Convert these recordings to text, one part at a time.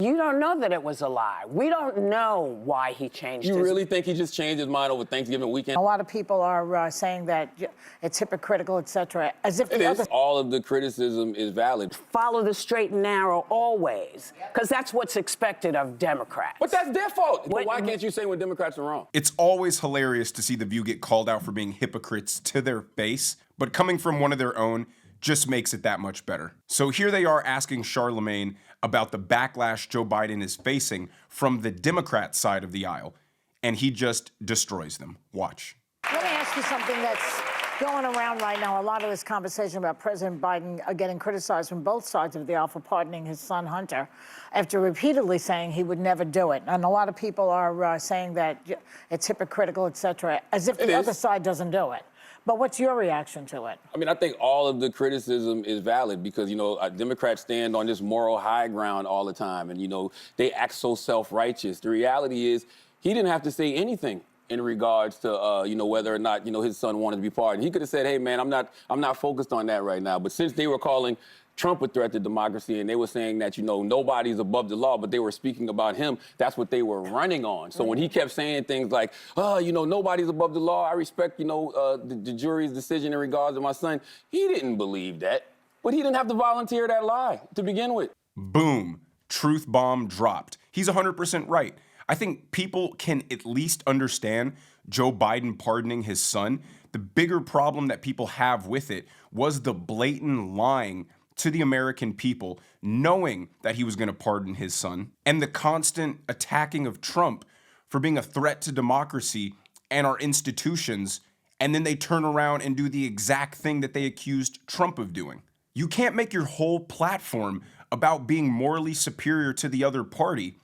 You don't know that it was a lie. We don't know why he changed his mind. You really think he just changed his mind over Thanksgiving weekend? A lot of people are saying that it's hypocritical, etc. As if It is. All of the criticism is valid. Follow the straight and narrow always, because that's what's expected of Democrats. But that's their fault. But why can't you say when Democrats are wrong? It's always hilarious to see The View get called out for being hypocrites to their face, but coming from one of their own just makes it that much better. So here they are asking Charlamagne about the backlash Joe Biden is facing from the Democrat side of the aisle, and he just destroys them. Watch. Let me ask you something that's going around right now. A lot of this conversation about President Biden getting criticized from both sides of the aisle for pardoning his son Hunter after repeatedly saying he would never do it. And a lot of people are saying that it's hypocritical, etc., as if the other side doesn't do it. But what's your reaction to it? I mean, I think all of the criticism is valid because, Democrats stand on this moral high ground all the time. And, they act so self-righteous. The reality is he didn't have to say anything in regards to, whether or not, his son wanted to be pardoned. He could have said, hey, man, I'm not focused on that right now. But since they were calling Trump a threat to democracy, and they were saying that, nobody's above the law, but they were speaking about him. That's what they were running on. So when he kept saying things like, nobody's above the law, I respect, the jury's decision in regards to my son, he didn't believe that. But he didn't have to volunteer that lie to begin with. Boom. Truth bomb dropped. He's 100% right. I think people can at least understand Joe Biden pardoning his son. The bigger problem that people have with it was the blatant lying to the American people, knowing that he was going to pardon his son, and the constant attacking of Trump for being a threat to democracy and our institutions, and then they turn around and do the exact thing that they accused Trump of doing. You can't make your whole platform about being morally superior to the other party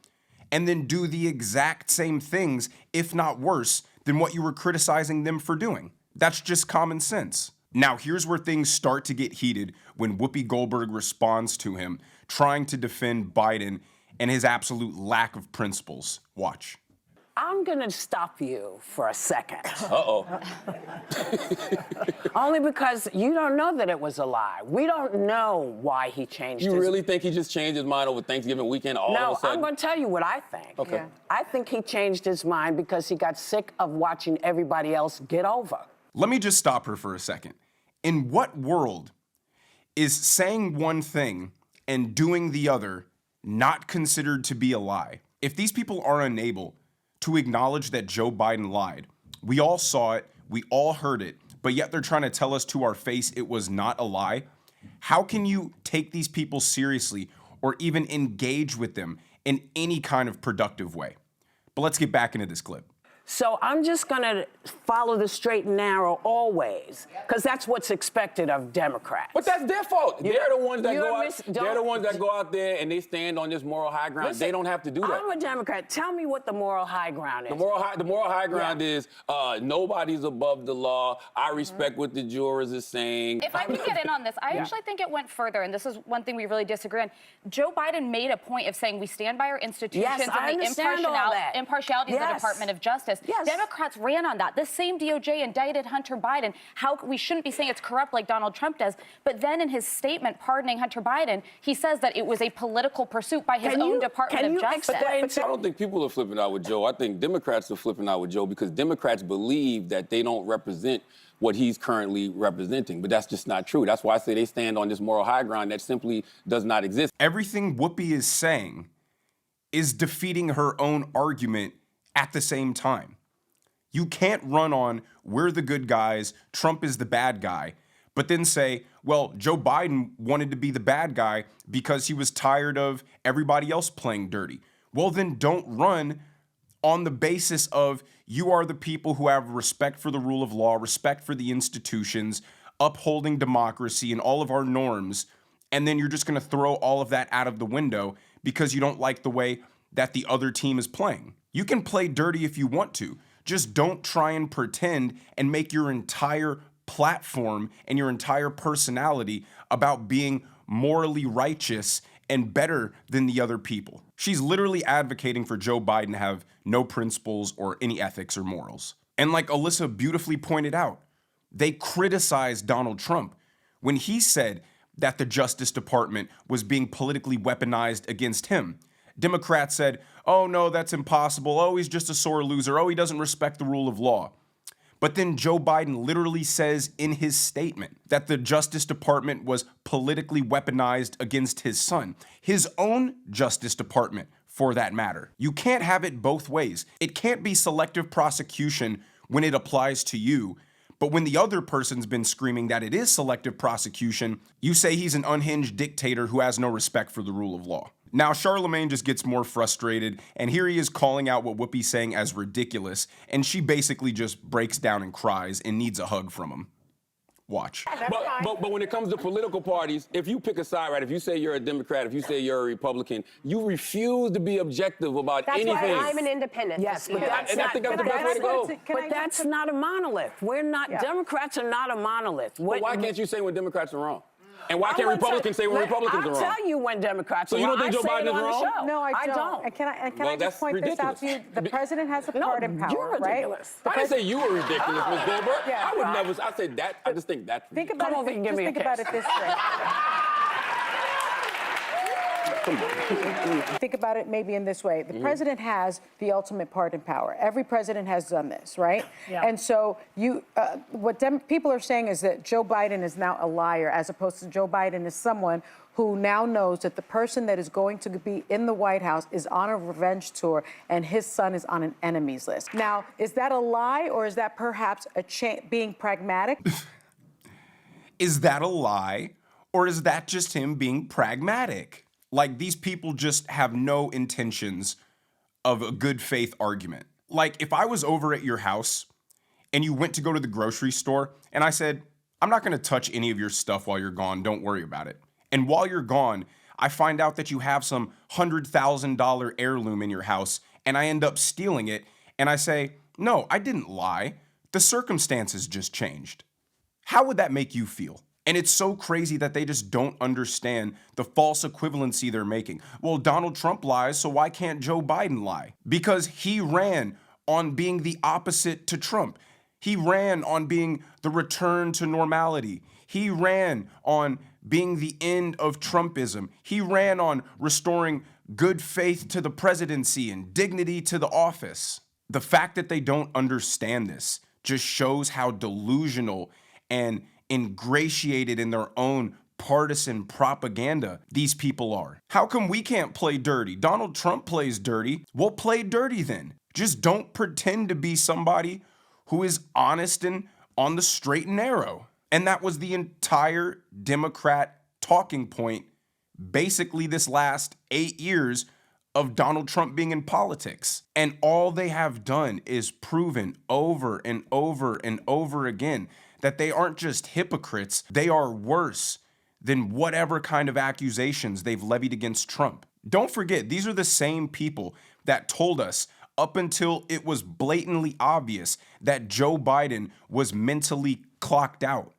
and then do the exact same things, if not worse, than what you were criticizing them for doing. That's just common sense. Now, here's where things start to get heated when Whoopi Goldberg responds to him, trying to defend Biden and his absolute lack of principles. Watch. I'm going to stop you for a second. Uh-oh. Only because you don't know that it was a lie. We don't know why he changed his mind. You really think he just changed his mind over Thanksgiving weekend all of a sudden? No, I'm going to tell you what I think. Okay. Yeah. I think he changed his mind because he got sick of watching everybody else get over. Let me just stop her for a second. In what world is saying one thing and doing the other not considered to be a lie? If these people are unable to acknowledge that Joe Biden lied, we all saw it, we all heard it, but yet they're trying to tell us to our face it was not a lie, how can you take these people seriously or even engage with them in any kind of productive way? But let's get back into this clip. So I'm just going to follow the straight and narrow always, because that's what's expected of Democrats. But that's their fault. They're the ones that go out. They're the ones that Listen, go out there and they stand on this moral high ground. They don't have to do that. I'm a Democrat. Tell me what the moral high ground is. The moral high ground is nobody's above the law. I respect what the jurors are saying. If I could get in on this, I actually think it went further, and this is one thing we really disagree on. Joe Biden made a point of saying we stand by our institutions and the impartiality of the Department of Justice. Yes. Democrats ran on that. This same DOJ indicted Hunter Biden. How we shouldn't be saying it's corrupt like Donald Trump does. But then in his statement pardoning Hunter Biden, he says that it was a political pursuit by his own Department of Justice. I don't think people are flipping out with Joe. I think Democrats are flipping out with Joe because Democrats believe that they don't represent what he's currently representing. But that's just not true. That's why I say they stand on this moral high ground that simply does not exist. Everything Whoopi is saying is defeating her own argument at the same time. You can't run on, we're the good guys, Trump is the bad guy, but then say, well, Joe Biden wanted to be the bad guy because he was tired of everybody else playing dirty. Well, then don't run on the basis of you are the people who have respect for the rule of law, respect for the institutions, upholding democracy and all of our norms, and then you're just going to throw all of that out of the window because you don't like the way that the other team is playing. You can play dirty if you want to. Just don't try and pretend and make your entire platform and your entire personality about being morally righteous and better than the other people. She's literally advocating for Joe Biden to have no principles or any ethics or morals. And like Alyssa beautifully pointed out, they criticized Donald Trump when he said that the Justice Department was being politically weaponized against him. Democrats said, oh no, that's impossible. Oh, he's just a sore loser. Oh, he doesn't respect the rule of law. But then Joe Biden literally says in his statement that the Justice Department was politically weaponized against his son. His own Justice Department, for that matter. You can't have it both ways. It can't be selective prosecution when it applies to you, but when the other person's been screaming that it is selective prosecution, you say he's an unhinged dictator who has no respect for the rule of law. Now, Charlamagne just gets more frustrated, and here he is calling out what Whoopi's saying as ridiculous, and she basically just breaks down and cries and needs a hug from him. Watch. But when it comes to political parties, if you pick a side, right, if you say you're a Democrat, if you say you're a Republican, you refuse to be objective about anything. That's why I'm an independent. Yes, but I think that's the best way to go. But that's not a monolith. We're not, Democrats are not a monolith. But why can't you say when Democrats are wrong? And why can't Republicans say when Republicans are wrong? I'll tell you when Democrats are wrong. So you don't think Joe Biden is wrong? No, I don't. don't. And can I Well, just point this out to you? The president has a part in power, you're ridiculous. right? I didn't say you were ridiculous, Ms. Goldberg. Yeah, I would never. I said that. I just think that's Think ridiculous. about Come over it. and give Just me a think about it kiss. this way. Think about it maybe in this way. The president has the ultimate part in power. Every president has done this, right? Yeah. And so what people are saying is that Joe Biden is now a liar, as opposed to Joe Biden is someone who now knows that the person that is going to be in the White House is on a revenge tour and his son is on an enemies list. Now, is that a lie, or is that perhaps being pragmatic? Is that a lie, or is that just him being pragmatic? Like, these people just have no intentions of a good faith argument. Like, if I was over at your house and you went to go to the grocery store and I said, I'm not gonna touch any of your stuff while you're gone, don't worry about it. And while you're gone, I find out that you have some $100,000 heirloom in your house and I end up stealing it, and I say, no, I didn't lie. The circumstances just changed. How would that make you feel? And it's so crazy that they just don't understand the false equivalency they're making. Well, Donald Trump lies, so why can't Joe Biden lie? Because he ran on being the opposite to Trump. He ran on being the return to normality. He ran on being the end of Trumpism. He ran on restoring good faith to the presidency and dignity to the office. The fact that they don't understand this just shows how delusional and ingratiated in their own partisan propaganda these people are. How come we can't play dirty? Donald Trump plays dirty. We'll play dirty then. Just don't pretend to be somebody who is honest and on the straight and narrow. And that was the entire Democrat talking point basically this last 8 years of Donald Trump being in politics. And all they have done is proven over and over and over again that they aren't just hypocrites, they are worse than whatever kind of accusations they've levied against Trump. Don't forget, these are the same people that told us up until it was blatantly obvious that Joe Biden was mentally clocked out,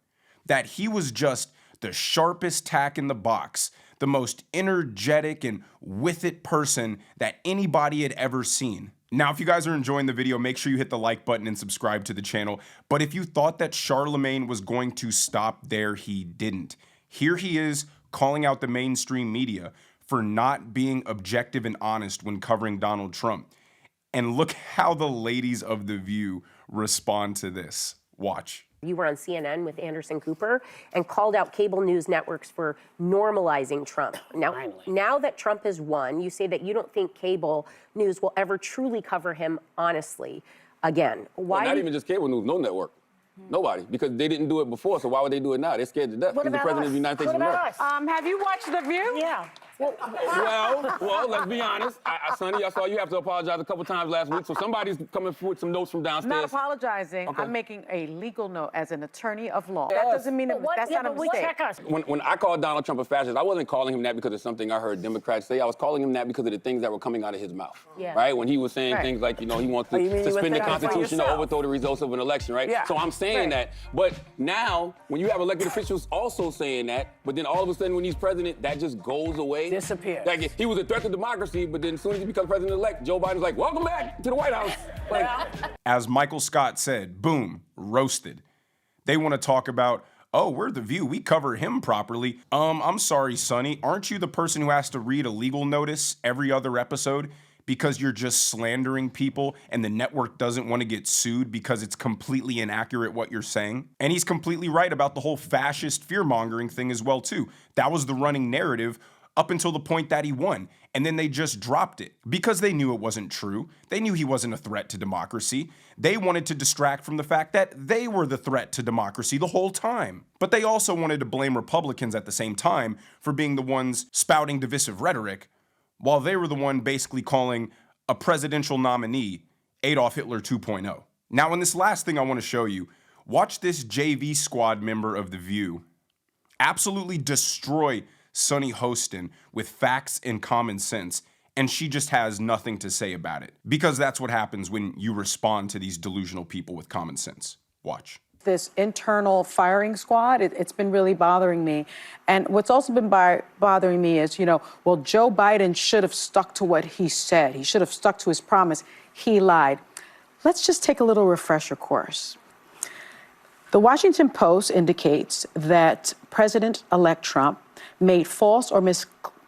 that he was just the sharpest tack in the box, the most energetic and with it person that anybody had ever seen. Now, if you guys are enjoying the video, make sure you hit the like button and subscribe to the channel. But if you thought that Charlamagne was going to stop there, he didn't. Here he is calling out the mainstream media for not being objective and honest when covering Donald Trump. And look how the ladies of The View respond to this. Watch. You were on CNN with Anderson Cooper and called out cable news networks for normalizing Trump. Now that Trump has won, you say that you don't think cable news will ever truly cover him honestly again. Why? Well, not even just cable news, no network. Nobody, because they didn't do it before, so why would they do it now? They're scared to death. He's the president of the United States of America. Have you watched The View? Yeah. Well, let's be honest. Sonny, I saw you have to apologize a couple times last week, so somebody's coming with some notes from downstairs. I'm not apologizing. Okay. I'm making a legal note as an attorney of law. That doesn't mean that's not a mistake. Check us. When I called Donald Trump a fascist, I wasn't calling him that because of something I heard Democrats say. I was calling him that because of the things that were coming out of his mouth. Yeah. Right? When he was saying things like, he wants Oh, you mean to you suspend the would think Constitution to yourself? overthrow the results of an election, right? Yeah. So I'm saying that. But now, when you have elected officials also saying that, but then all of a sudden when he's president, that just goes away. Disappears. Like, he was a threat to democracy, but then as soon as he becomes president-elect, Joe Biden's like, welcome back to the White House. Like, As Michael Scott said, boom, roasted. They want to talk about oh, we're The View, we cover him properly. I'm sorry, Sonny, aren't you the person who has to read a legal notice every other episode because you're just slandering people and the network doesn't want to get sued because it's completely inaccurate what you're saying? And he's completely right about the whole fascist fear-mongering thing as well, too. That was the running narrative up until the point that he won. And then they just dropped it because they knew it wasn't true. They knew he wasn't a threat to democracy. They wanted to distract from the fact that they were the threat to democracy the whole time. But they also wanted to blame Republicans at the same time for being the ones spouting divisive rhetoric, while they were the one basically calling a presidential nominee Adolf Hitler 2.0. Now, in this last thing I want to show you, watch this JV squad member of The View absolutely destroy Sunny Hostin with facts and common sense, and she just has nothing to say about it. Because that's what happens when you respond to these delusional people with common sense. Watch. This internal firing squad, it's been really bothering me. And what's also been bothering me is, well, Joe Biden should have stuck to what he said. He should have stuck to his promise. He lied. Let's just take a little refresher course. The Washington Post indicates that President-elect Trump made false or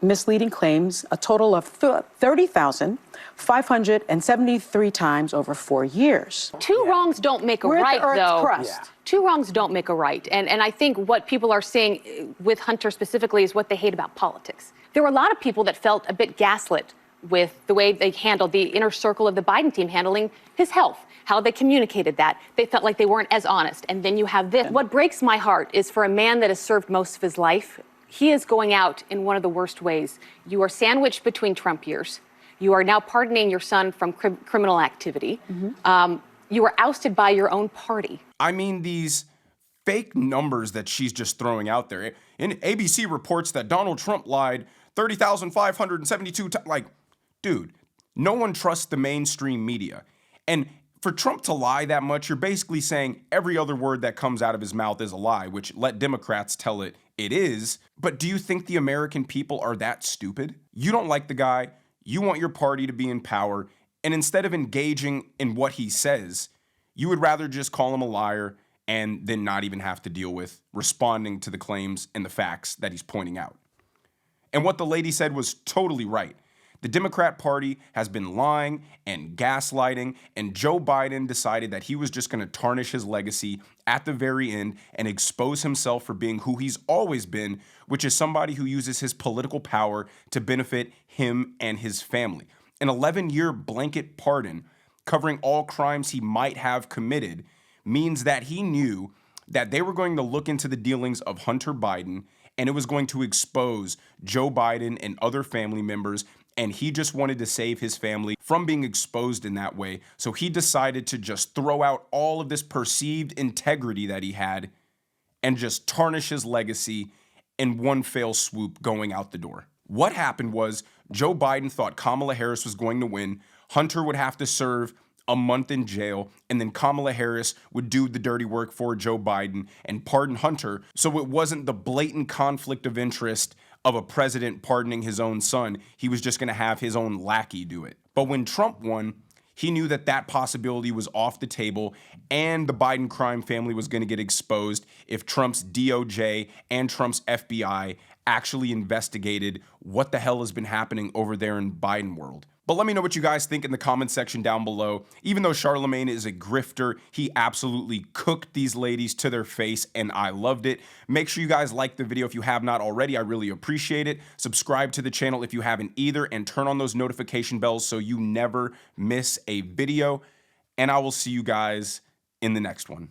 misleading claims a total of 30,573 times over 4 years. Two wrongs don't make a We're at right, the Earth's though. crust. Two wrongs don't make a right. And I think what people are saying with Hunter specifically is what they hate about politics. There were a lot of people that felt a bit gaslit with the way they handled the inner circle of the Biden team handling his health, how they communicated that. They felt like they weren't as honest. And then you have this. What breaks my heart is for a man that has served most of his life, he is going out in one of the worst ways. You are sandwiched between Trump years. You are now pardoning your son from criminal activity. You are ousted by your own party. I mean, these fake numbers that she's just throwing out there. And ABC reports that Donald Trump lied 30,572 times. Like, dude, no one trusts the mainstream media. And for Trump to lie that much, you're basically saying every other word that comes out of his mouth is a lie, which let Democrats tell it is. But do you think the American people are that stupid? You don't like the guy, you want your party to be in power, and instead of engaging in what he says, you would rather just call him a liar and then not even have to deal with responding to the claims and the facts that he's pointing out. And what the lady said was totally right. The Democrat Party has been lying and gaslighting, and Joe Biden decided that he was just going to tarnish his legacy at the very end and expose himself for being who he's always been, which is somebody who uses his political power to benefit him and his family. An 11-year blanket pardon covering all crimes he might have committed means that he knew that they were going to look into the dealings of Hunter Biden, and it was going to expose Joe Biden and other family members, and he just wanted to save his family from being exposed in that way. So he decided to just throw out all of this perceived integrity that he had and just tarnish his legacy in one fell swoop going out the door. What happened was Joe Biden thought Kamala Harris was going to win. Hunter would have to serve a month in jail, and then Kamala Harris would do the dirty work for Joe Biden and pardon Hunter, so it wasn't the blatant conflict of interest of a president pardoning his own son. He was just going to have his own lackey do it. But when Trump won, he knew that that possibility was off the table, and the Biden crime family was going to get exposed if Trump's DOJ and Trump's FBI actually investigated what the hell has been happening over there in Biden world. But let me know what you guys think in the comment section down below. Even though Charlamagne is a grifter, he absolutely cooked these ladies to their face, and I loved it. Make sure you guys like the video if you have not already. I really appreciate it. Subscribe to the channel if you haven't either, and turn on those notification bells so you never miss a video. And I will see you guys in the next one.